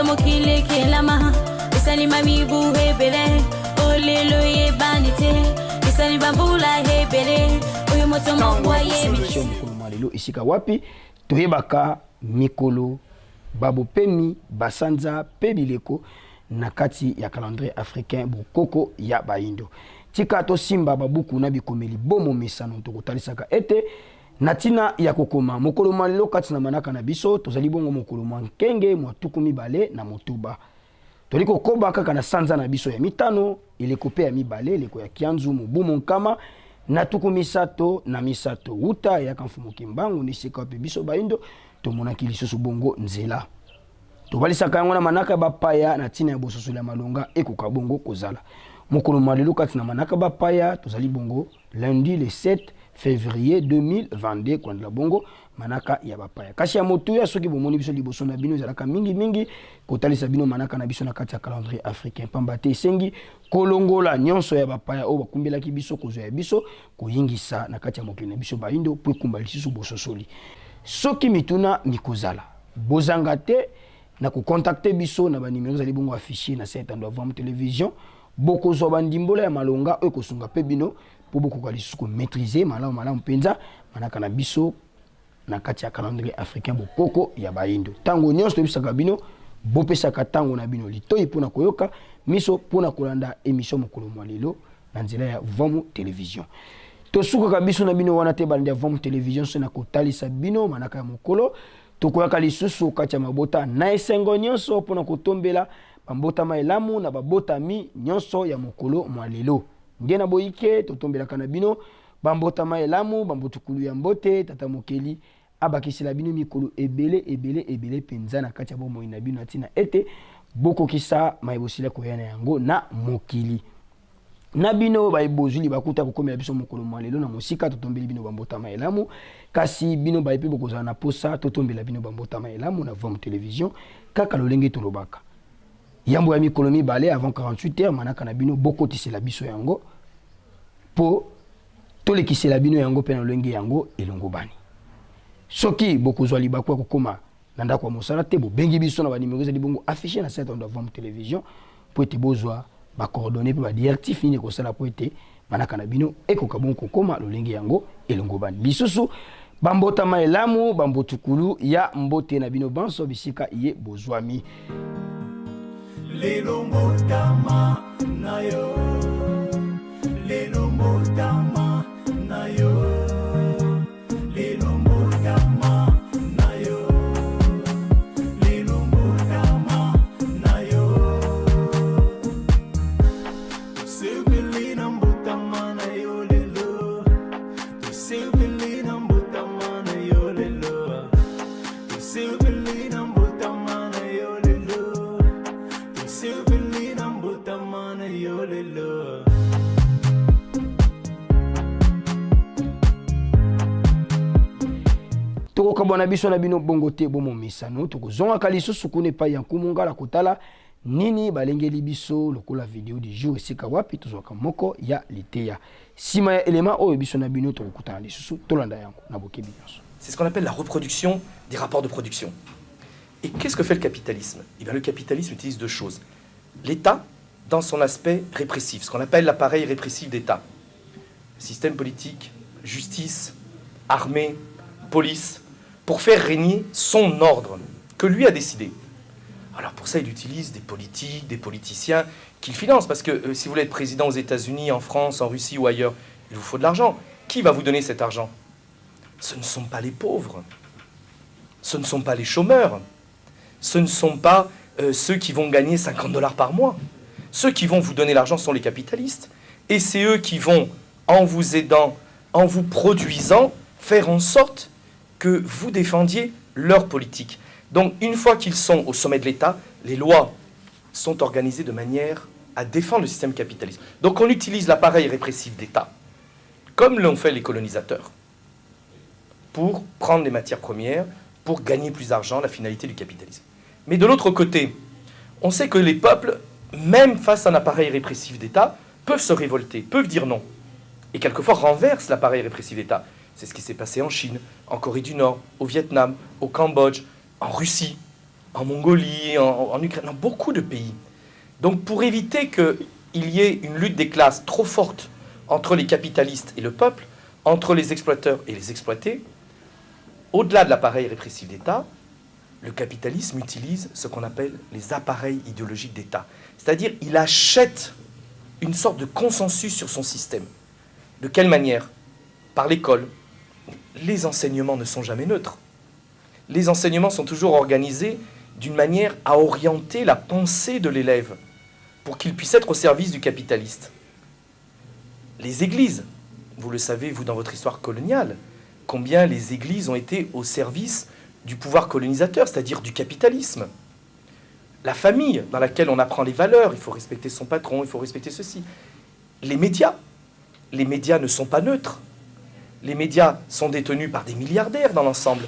mokile kelama isali mami buhe bele olelo ye bandite isali bambula he bele oyo moto mongwa ye lelo isika wapi toyebaka mikolo babo pemi basanza pebileko na kati ya calendrier africain bokoko ya baindo tika to simba babuku na bikomeli bomo mesano to kotalisaka ete natina ya kokoma mokolo malelo kati na manaka na biso tozali bongo mokolo mankenge mwa tuku mibale na motuba toliko koba kaka na sanza na biso ya mitano ile kope ya mibale leko ya kianzu mubumo nkama na tuku misato na misato uta ya kamfumo kimbangu ni sika pe biso baindo to monaki lisusu bongo nzela to balisaka yango na manaka bapaya na tina ya bososo ya malonga ekoka bongo kozala mokolo malelo kati na manaka bapaya tozali bongo lundi le 7 février 2022 kwa la bongo manaka ya bapaya kasi ya motu ya soki bomoni biso liboso na bino ezalaka mingi kotalisa bino manaka na biso na kati ya calendrier africain pamba te sengi kolongola nyonso ya bapaya o bakumbelaki biso kozwa ya biso koyingisa na kati ya mokili na biso baindo po kumba lisusu bososoli soki mituna mikozala bozanga te na ko contacter biso na ba numéro zali bongo affiché na site ndo avant télévision boko zo bandimbola ya malonga e ko sunga pe bino po boko ka lisusu ko maîtriser malamu penza manaka na biso na kati ya calendrier africain bokoko ya baindo tango nyonso to bisaka bino bopesaka tango na bino litoyi pona koyoka miso pona kolanda émission mokolo mwalelo na nzela ya Vamu télévision to suka biso na bino wana te bandi ya Vamu télévision so na kotalisa bino manaka ya mokolo to koyaka lisusu kati ya mabota na esengo nyonso pona kotombela bambota maelamu na babota mi nyonso ya mokolo mwalelo ndiye na boyike to tombelaka na bino bambota maelamu bambotukulu ya mbote tata mokeli abakisela bino mikolo ebele penza na kati ya bomoi na bino atina ete bokokisa mayebosila koyana yango na mokili na bino baibozuli bakuta kokomela biso mokolo mwalelo na mosika totombeli bino bambota maelamu kasi bino baipe bokozala na posa totombela bino bambota maelamu na Vamu télévision kaka lolenge tolobaka yambo ya mikolo mibale avant 48 heures manaka na bino bokotisela biso yango po tolekisela bino yango pe na lolenge yango elongo bani soki bokozwa libakwa kokoma na ndako ya mosala te bobengi biso na ba numéro za libongo affiché na site ndo Vamu télévision po ete bozwa ba coordonnées pe ba directif nini kosala po ete manaka na bino ekoka bon kokoma lolenge yango elongo bani lisusu bambota maelamu bambotukulu ya mbote na bino banso bisika iye bozwami Lelo mbotama na yo Lelo mbotama na yo Lelo mbotama na yo Lelo mbotama na yo Tusibili mbotama na yo lelo Tusibili mbotama na yo lelo Tusibili mbotama na yo lelo Tusibili mbotama na yo lelo Toko kabona biso na bino bongo te bomo misano toko zonga kalisusu kune pa yankumunga la kotala nini balengeli biso lokola vidéo du jour esika wapi tozwaka moko ya liteya sima ya elema oyo biso na bino toko kutana lisusu tolanda yango na bokebi nyonso. C'est ce qu'on appelle la reproduction des rapports de production. Et qu'est-ce que fait le capitalisme? Eh bien, le capitalisme utilise deux choses. L'État dans son aspect répressif, ce qu'on appelle l'appareil répressif d'État. Système politique, justice, armée, police, pour faire régner son ordre que lui a décidé. Alors pour ça, il utilise des politiques, des politiciens qu'il finance. Parce que si vous voulez être président aux États-Unis, en France, en Russie ou ailleurs, il vous faut de l'argent. Qui va vous donner cet argent? Ce ne sont pas les pauvres. Ce ne sont pas les chômeurs. Ce ne sont pas ceux qui vont gagner 50 $ par mois. Ceux qui vont vous donner l'argent sont les capitalistes. Et c'est eux qui vont, en vous aidant, en vous produisant, faire en sorte que vous défendiez leur politique. Donc, une fois qu'ils sont au sommet de l'État, les lois sont organisées de manière à défendre le système capitaliste. Donc, on utilise l'appareil répressif d'État, comme l'ont fait les colonisateurs, pour prendre les matières premières, pour gagner plus d'argent, la finalité du capitalisme. Mais de l'autre côté, on sait que les peuples, même face à un appareil répressif d'État, peuvent se révolter, peuvent dire non. Et quelquefois renversent l'appareil répressif d'État. C'est ce qui s'est passé en Chine, en Corée du Nord, au Vietnam, au Cambodge, en Russie. en Mongolie, en Ukraine, dans beaucoup de pays. Donc pour éviter qu'il y ait une lutte des classes trop forte entre les capitalistes et le peuple, entre les exploiteurs et les exploités, au-delà de l'appareil répressif d'État, le capitalisme utilise ce qu'on appelle les appareils idéologiques d'État. C'est-à-dire il achète une sorte de consensus sur son système. De quelle manière? Par l'école. Les enseignements ne sont jamais neutres. Les enseignements sont toujours organisés d'une manière à orienter la pensée de l'élève pour qu'il puisse être au service du capitaliste. Les églises, vous le savez, vous, dans votre histoire coloniale, combien les églises ont été au service du pouvoir colonisateur, c'est-à-dire du capitalisme. La famille, dans laquelle on apprend les valeurs, il faut respecter son patron, il faut respecter ceci. Les médias ne sont pas neutres. Les médias sont détenus par des milliardaires dans l'ensemble.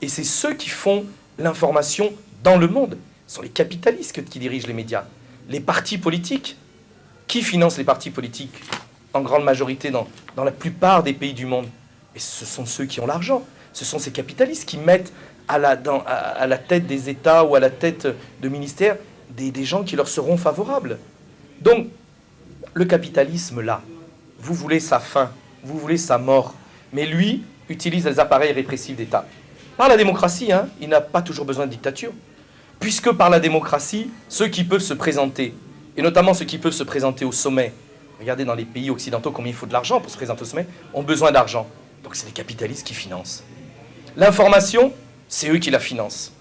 Et c'est ceux qui font l'information dans le monde. Ce sont les capitalistes qui dirigent les médias. Les partis politiques, qui financent les partis politiques en grande majorité dans la plupart des pays du monde? Et ce sont ceux qui ont l'argent. Ce sont ces capitalistes qui mettent à la tête des États ou à la tête de ministères des gens qui leur seront favorables. Donc, le capitalisme, là, vous voulez sa fin, vous voulez sa mort, mais lui utilise les appareils répressifs d'État. Par la démocratie, hein, il n'a pas toujours besoin de dictature, puisque par la démocratie, ceux qui peuvent se présenter, et notamment ceux qui peuvent se présenter au sommet, regardez dans les pays occidentaux combien il faut de l'argent pour se présenter au sommet, ont besoin d'argent. Donc c'est les capitalistes qui financent. L'information, c'est eux qui la financent.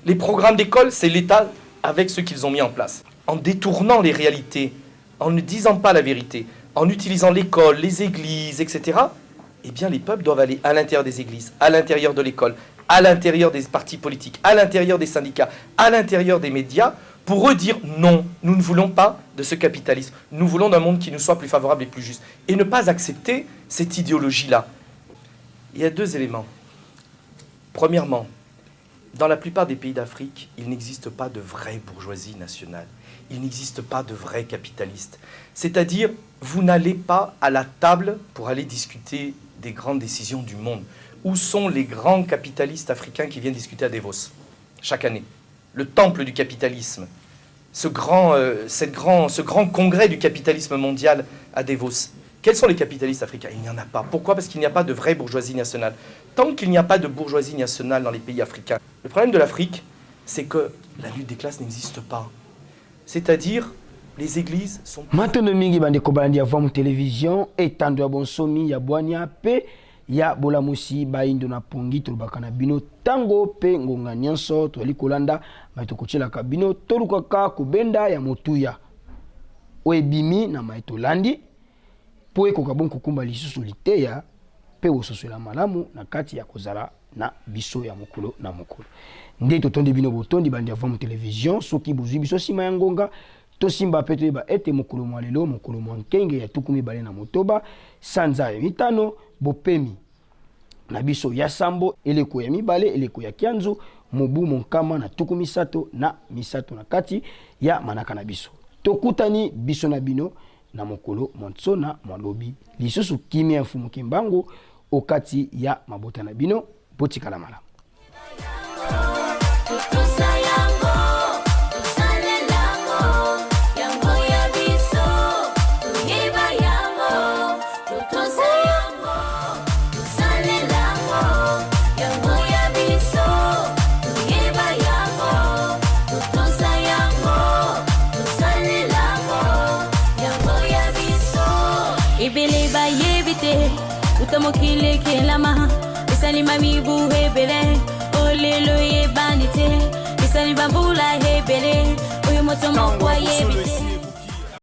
Les programmes d'école, c'est l'État avec ceux qu'ils ont mis en place. En détournant les réalités, en ne disant pas la vérité, en utilisant l'école, les églises, etc., eh bien les peuples doivent aller à l'intérieur des églises, à l'intérieur de l'école, à l'intérieur des partis politiques, à l'intérieur des syndicats, à l'intérieur des médias, pour eux dire non, nous ne voulons pas de ce capitalisme. Nous voulons d'un monde qui nous soit plus favorable et plus juste. Et ne pas accepter cette idéologie-là. Il y a deux éléments. Premièrement, dans la plupart des pays d'Afrique, il n'existe pas de vraie bourgeoisie nationale. Il n'existe pas de vrais capitalistes. C'est-à-dire, vous n'allez pas à la table pour aller discuter des grandes décisions du monde. Où sont les grands capitalistes africains qui viennent discuter à Davos chaque année? Le temple du capitalisme, ce grand congrès du capitalisme mondial à Davos. Quels sont les capitalistes africains? Il n'y en a pas. Pourquoi? Parce qu'il n'y a pas de vraie bourgeoisie nationale. Tant qu'il n'y a pas de bourgeoisie nationale dans les pays africains, le problème de l'Afrique, c'est que la lutte des classes n'existe pas. C'est-à-dire, les églises sont... Maintenant, mingi bande ko balandi avant télévision etando ya bonsomi ya bwania pe ya bolamusi baindo na pongi to bakana bino tango pe ngonga nyonso to likolanda maito kochela ka bino tolukaka kubenda ya motuya oebimi na maito landi po ekoka bon kokumba lisusu liteya pe ososola malamu na kati ya kozala na biso ya mokolo na mokolo nde totondi bino botondi bandi avant télévision soki bozwi biso sima ya ngonga to simba pe toyeba ete mokolo mwa lelo mokolo mwa nkenge ya tukumi bale na motoba sanza ya mitano bopemi na biso ya sambo eleko ya mibale eleko ya kianzu mobu monkama na tukumi sato na misato na kati ya manaka na biso tokutani biso na bino na mokolo monsona mwalobi lisusu kimia mfumu kimbangu okati ya mabota na bino botikala malamu. Ibeleba yebite utamokile kelama isalima mibu hebele olelo yebanite isalima bula hebele uyo motomo kwa yebite